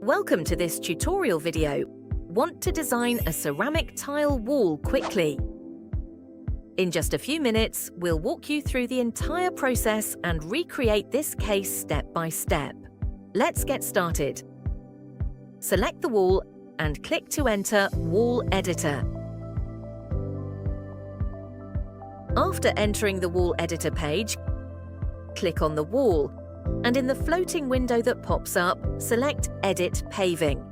Welcome to this tutorial video. Want to design a ceramic tile wall quickly? In just a few minutes, we'll walk you through the entire process and recreate this case step by step. Let's get started. Select the wall and click to enter Wall Editor. After entering the Wall Editor page, click on the wall, and in the floating window that pops up, select Edit Paving.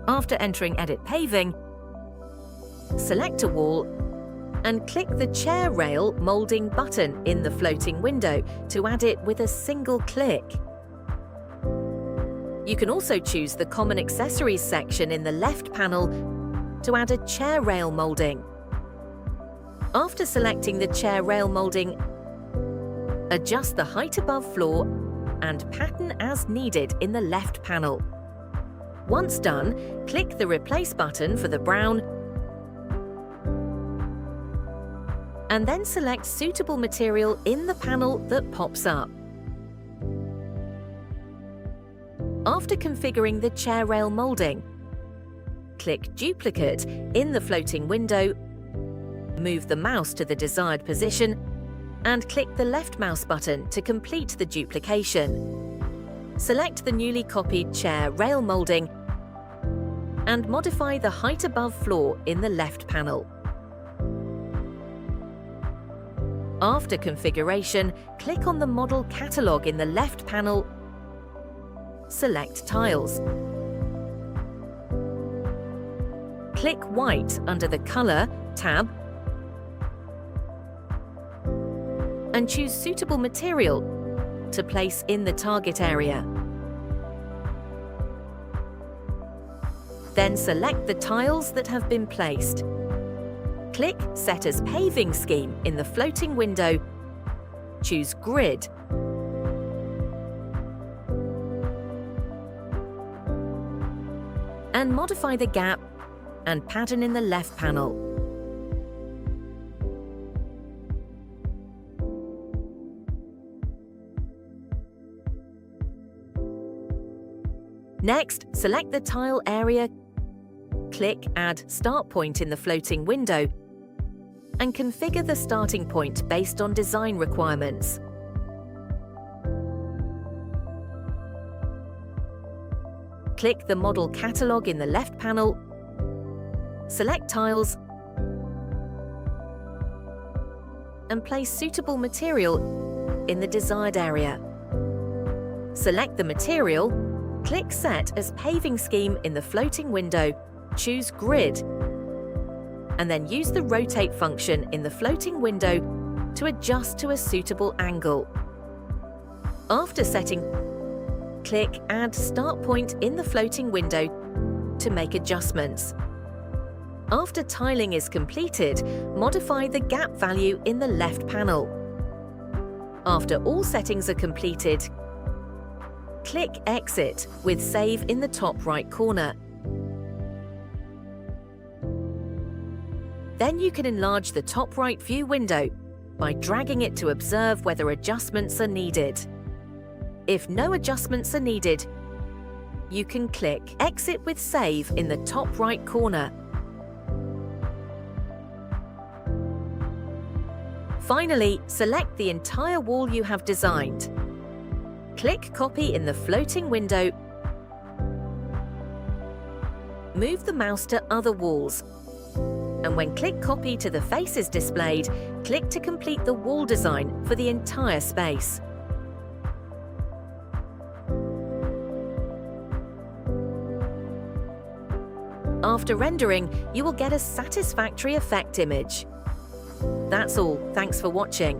After entering Edit Paving, select a wall and click the chair rail molding button in the floating window to add it with a single click. You can also choose the Common Accessories section in the left panel to add a chair rail molding. After selecting the chair rail molding, adjust the height above floor and pattern as needed in the left panel. Once done, click the Replace button for the brown and then select suitable material in the panel that pops up. After configuring the chair rail molding, click Duplicate in the floating window, move the mouse to the desired position, and click the left mouse button to complete the duplication. Select the newly copied chair rail molding and modify the height above floor in the left panel. After configuration, click on the model catalog in the left panel, select Tiles. Click White under the Color tab and choose suitable material to place in the target area. Then select the tiles that have been placed. Click Set as Paving Scheme in the floating window, choose Grid, and modify the gap and pattern in the left panel. Next, select the tile area, click Add Start Point in the floating window, and configure the starting point based on design requirements. Click the Model Catalog in the left panel, select Tiles, and place suitable material in the desired area. Select the material, click Set as Paving Scheme in the floating window, choose Grid, and then use the Rotate function in the floating window to adjust to a suitable angle. After setting, click Add Start Point in the floating window to make adjustments. After tiling is completed, modify the gap value in the left panel. After all settings are completed, click Exit with Save in the top right corner. Then you can enlarge the top right view window by dragging it to observe whether adjustments are needed. If no adjustments are needed, you can click Exit with Save in the top right corner. Finally, select the entire wall you have designed. Click Copy in the floating window. Move the mouse to other walls. And when Click Copy to the faces displayed, click to complete the wall design for the entire space. After rendering, you will get a satisfactory effect image. That's all. Thanks for watching.